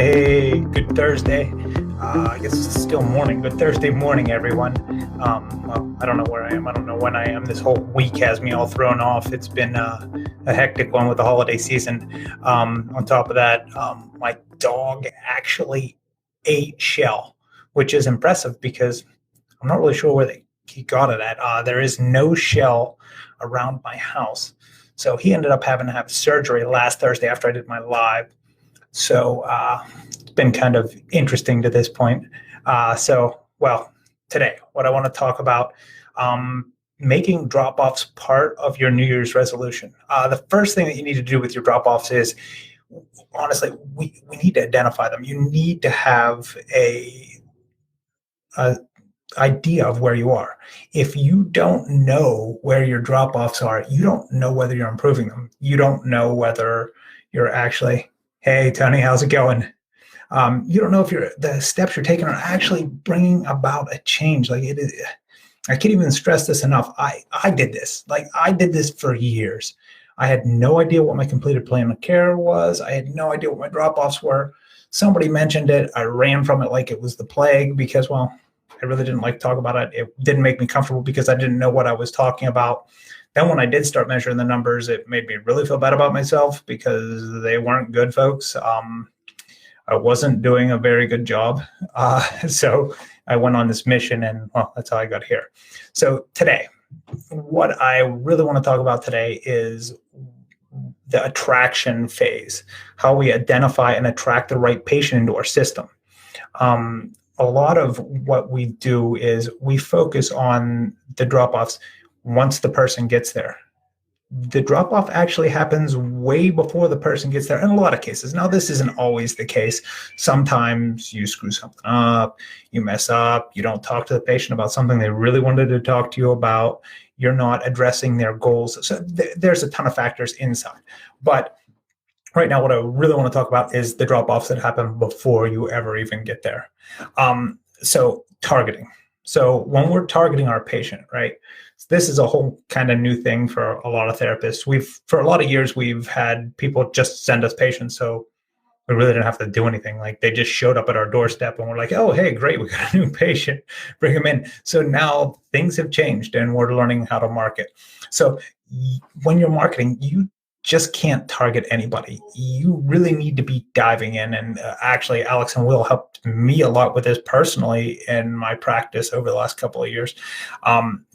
Hey, good Thursday. I guess it's still morning. Good Thursday morning, everyone. Well, I don't know where I am. I don't know when I am. This whole week has me all thrown off. It's been a hectic one with the holiday season. On top of that, my dog actually ate shell, which is impressive because I'm not really sure where he got it at. There is no shell around my house. So he ended up having to have surgery last Thursday after I did my live. So it's been kind of interesting to this point. Today, what I want to talk about, making drop-offs part of your New Year's resolution. The first thing that you need to do with your drop-offs is, honestly, we need to identify them. You need to have a idea of where you are. If you don't know where your drop-offs are, you don't know whether you're improving them. You don't know whether you're actually, hey, Tony, how's it going? You don't know if the steps you're taking are actually bringing about a change. Like it is, I can't even stress this enough. I did this. Like I did this for years. I had no idea what my completed plan of care was. I had no idea what my drop-offs were. Somebody mentioned it. I ran from it like it was the plague because, well, I really didn't like to talk about it. It didn't make me comfortable because I didn't know what I was talking about. Then when I did start measuring the numbers, it made me really feel bad about myself because they weren't good, folks. I wasn't doing a very good job. So I went on this mission and, well, that's how I got here. So today, what I really want to talk about today is the attraction phase, how we identify and attract the right patient into our system. A lot of what we do is we focus on the drop-offs once the person gets there. The drop-off actually happens way before the person gets there in a lot of cases. Now, this isn't always the case. Sometimes you screw something up, you mess up, you don't talk to the patient about something they really wanted to talk to you about, you're not addressing their goals. So there's a ton of factors inside. But right now, what I really want to talk about is the drop-offs that happen before you ever even get there. So targeting. So when we're targeting our patient, right, this is a whole kind of new thing for a lot of therapists. For a lot of years, we've had people just send us patients. So we really didn't have to do anything. Like they just showed up at our doorstep and we're like, oh, hey, great, we got a new patient, bring them in. So now things have changed and we're learning how to market. So when you're marketing, you just can't target anybody. You really need to be diving in. And actually, Alex and Will helped me a lot with this personally in my practice over the last couple of years.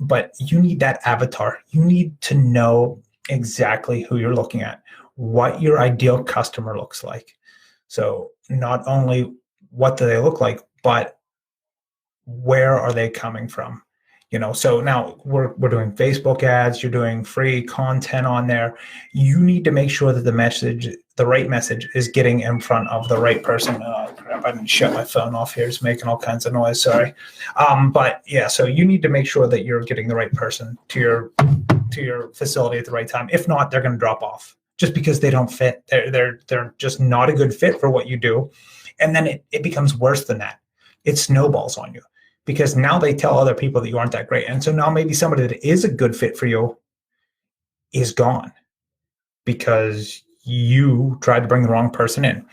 But you need that avatar. You need to know exactly who you're looking at, what your ideal customer looks like. So not only what do they look like, but where are they coming from? So now we're doing Facebook ads, you're doing free content on there. You need to make sure that the right message is getting in front of the right person. Crap, I didn't shut my phone off here. It's making all kinds of noise, sorry. But yeah, so you need to make sure that you're getting the right person to your facility at the right time. If not, they're going to drop off just because they don't fit. They're just not a good fit for what you do. And then it becomes worse than that. It snowballs on you. Because now they tell other people that you aren't that great. And so now maybe somebody that is a good fit for you is gone because you tried to bring the wrong person in.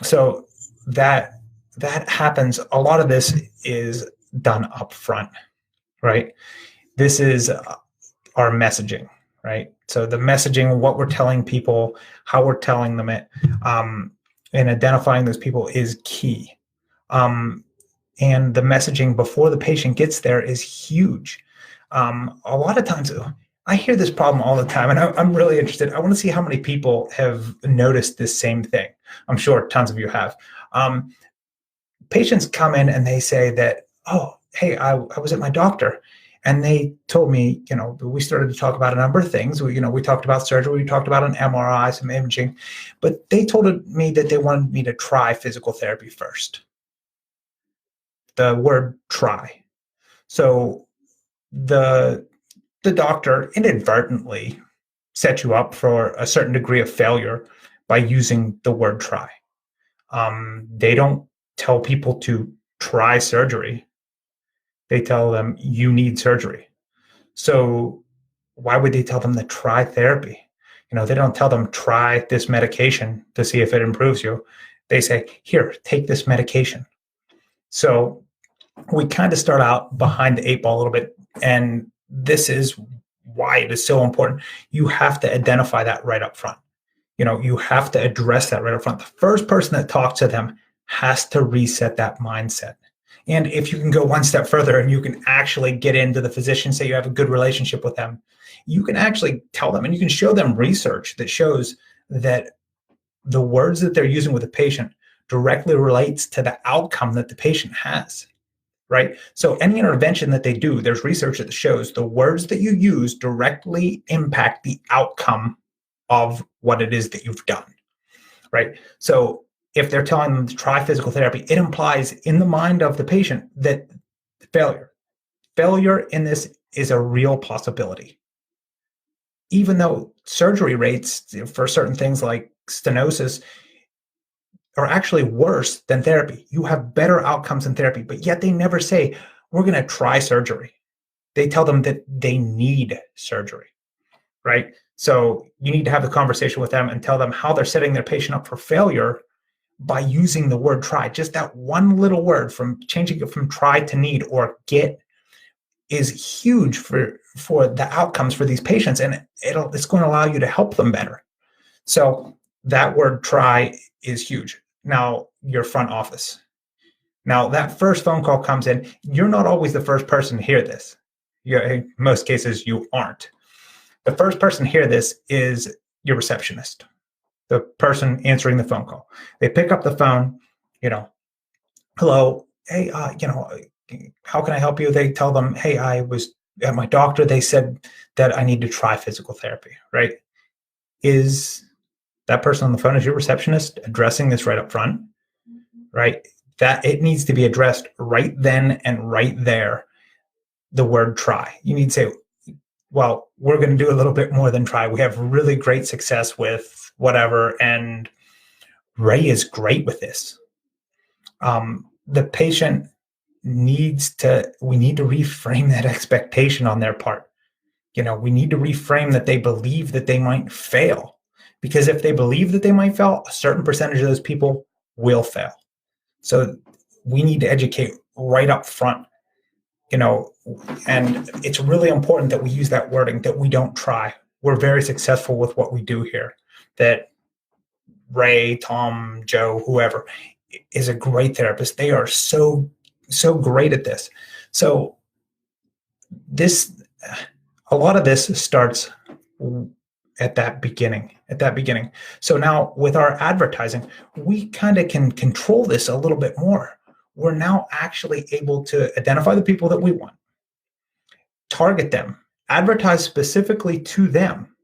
So that happens. A lot of this is done up front, right? This is our messaging, right? So the messaging, what we're telling people, how we're telling them it, and identifying those people is key. And the messaging before the patient gets there is huge. A lot of times, I hear this problem all the time, and I'm really interested. I want to see how many people have noticed this same thing. I'm sure tons of you have. Patients come in and they say that, oh, hey, I was at my doctor, and they told me, we started to talk about a number of things. We talked about surgery, we talked about an MRI, some imaging, but they told me that they wanted me to try physical therapy first. The word try. So the doctor inadvertently set you up for a certain degree of failure by using the word try. They don't tell people to try surgery. They tell them you need surgery. So why would they tell them to try therapy? They don't tell them try this medication to see if it improves you. they say, here, take this medication. So we kind of start out behind the eight ball a little bit. And this is why it is so important. You have to identify that right up front. You have to address that right up front. The first person that talks to them has to reset that mindset. And if you can go one step further and you can actually get into the physician, say you have a good relationship with them, you can actually tell them and you can show them research that shows that the words that they're using with the patient directly relates to the outcome that the patient has, right? So any intervention that they do, there's research that shows the words that you use directly impact the outcome of what it is that you've done, right? So if they're telling them to try physical therapy, it implies in the mind of the patient that failure in this is a real possibility. Even though surgery rates for certain things like stenosis are actually worse than therapy. You have better outcomes in therapy, but yet they never say, we're going to try surgery. They tell them that they need surgery, right? So you need to have the conversation with them and tell them how they're setting their patient up for failure by using the word try. Just that one little word, from changing it from try to need or get, is huge for the outcomes for these patients, and it's going to allow you to help them better. So that word try is huge. Now, your front office. Now, that first phone call comes in. You're not always the first person to hear this. In most cases, you aren't. The first person to hear this is your receptionist, the person answering the phone call. They pick up the phone, hello, hey, how can I help you? They tell them, hey, I was at my doctor. They said that I need to try physical therapy, right? Is that person on the phone, is your receptionist addressing this right up front, right? That it needs to be addressed right then and right there. The word try. You need to say, well, we're going to do a little bit more than try. We have really great success with whatever. And Ray is great with this. The patient we need to reframe that expectation on their part. We need to reframe that they believe that they might fail. Because if they believe that they might fail, a certain percentage of those people will fail. So we need to educate right up front, and it's really important that we use that wording, that we don't try. We're very successful with what we do here. That Ray, Tom, Joe, whoever is a great therapist. They are so great at this. So a lot of this starts at that beginning. So now with our advertising, we kind of can control this a little bit more. We're now actually able to identify the people that we want, target them, advertise specifically to them,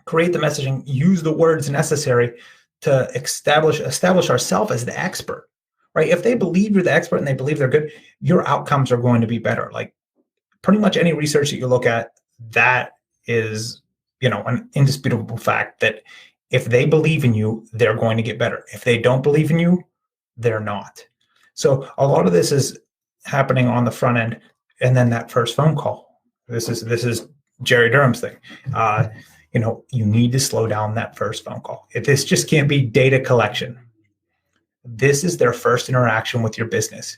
create the messaging, use the words necessary to establish ourselves as the expert, right? If they believe you're the expert and they believe they're good, your outcomes are going to be better. Like pretty much any research that you look at, that is, an indisputable fact that if they believe in you, they're going to get better. If they don't believe in you, they're not. So a lot of this is happening on the front end, and then that first phone call. This is Jerry Durham's thing. You need to slow down that first phone call. This just can't be data collection. This is their first interaction with your business.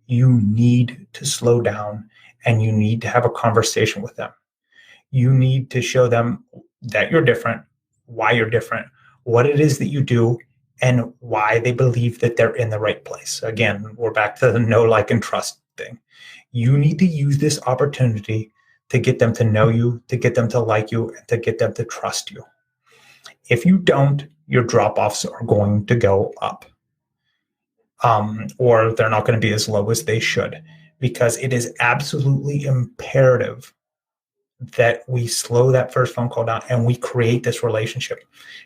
You need to slow down and you need to have a conversation with them. You need to show them that you're different, why you're different, what it is that you do, and why they believe that they're in the right place. Again, we're back to the know, like, and trust thing. You need to use this opportunity to get them to know you, to get them to like you, and to get them to trust you. If you don't, your drop-offs are going to go up. Or they're not going to be as low as they should, because it is absolutely imperative that we slow that first phone call down and we create this relationship,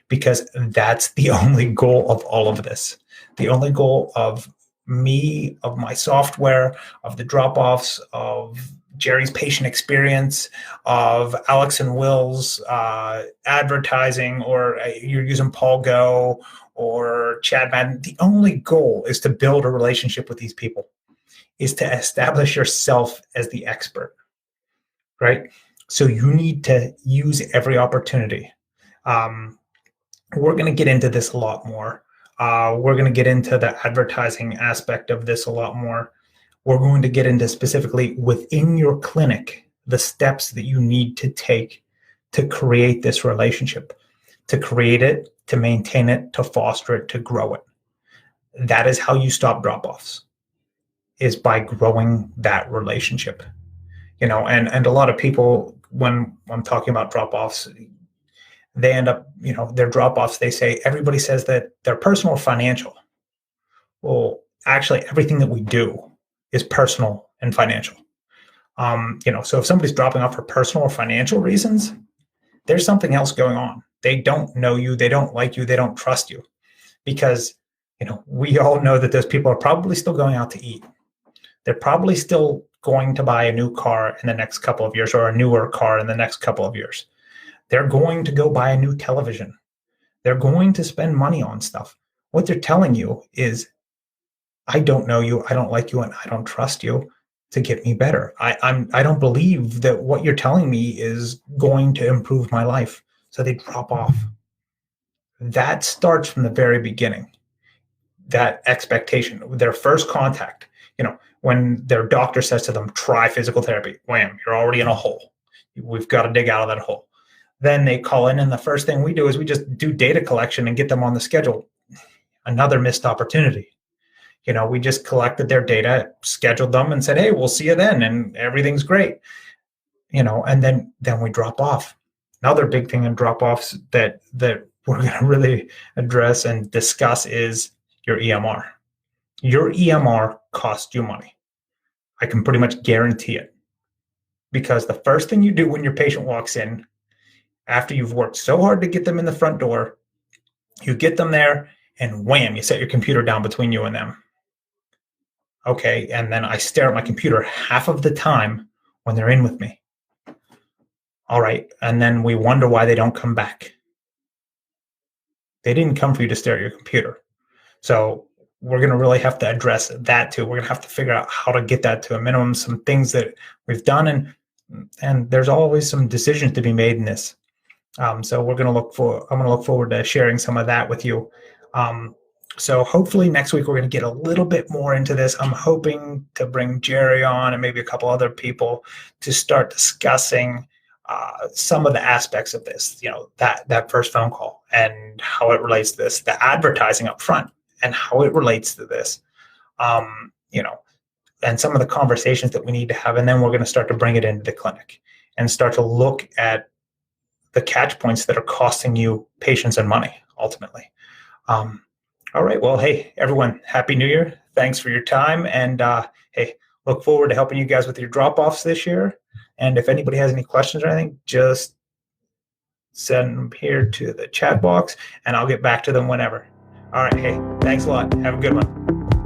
because that's the only goal of all of this. The only goal of me, of my software, of the drop-offs, of Jerry's patient experience, of Alex and Will's advertising, or you're using Paul Go or Chad Madden. The only goal is to build a relationship with these people, is to establish yourself as the expert, right? So you need to use every opportunity. We're going to get into this a lot more. We're going to get into the advertising aspect of this a lot more. We're going to get into specifically within your clinic, the steps that you need to take to create this relationship, to create it, to maintain it, to foster it, to grow it. That is how you stop drop-offs, is by growing that relationship. And a lot of people, when I'm talking about drop-offs, they end up, their drop-offs, they say, everybody says that they're personal or financial. Well, actually, everything that we do is personal and financial. So if somebody's dropping off for personal or financial reasons, there's something else going on. They don't know you, they don't like you, they don't trust you, because we all know that those people are probably still going out to eat. They're probably still going to buy a new car in the next couple of years, or a newer car in the next couple of years. They're going to go buy a new television. They're going to spend money on stuff. What they're telling you is, I don't know you, I don't like you, and I don't trust you to get me better. I don't believe that what you're telling me is going to improve my life. So they drop off. That starts from the very beginning. That expectation, their first contact, when their doctor says to them, try physical therapy, wham, you're already in a hole. We've got to dig out of that hole. Then they call in, and the first thing we do is we just do data collection and get them on the schedule. Another missed opportunity. We just collected their data, scheduled them, and said, hey, we'll see you then, and everything's great. And then we drop off. Another big thing in drop-offs that we're going to really address and discuss is your EMR. Your EMR costs you money. I can pretty much guarantee it. Because the first thing you do when your patient walks in, after you've worked so hard to get them in the front door, you get them there, and wham, you set your computer down between you and them. Okay, and then I stare at my computer half of the time when they're in with me. All right, and then we wonder why they don't come back. They didn't come for you to stare at your computer. So we're going to really have to address that too. We're going to have to figure out how to get that to a minimum, some things that we've done, and there's always some decisions to be made in this. So I'm going to look forward to sharing some of that with you. So hopefully next week we're going to get a little bit more into this. I'm hoping to bring Jerry on and maybe a couple other people to start discussing some of the aspects of this, that first phone call and how it relates to this, the advertising up front and how it relates to this, and some of the conversations that we need to have. And then we're going to start to bring it into the clinic and start to look at the catch points that are costing you patience and money ultimately. All right. Well, hey, everyone, Happy New Year. Thanks for your time. And hey, look forward to helping you guys with your drop-offs this year. And if anybody has any questions or anything, just send them here to the chat box and I'll get back to them whenever. All right. Hey, thanks a lot. Have a good one.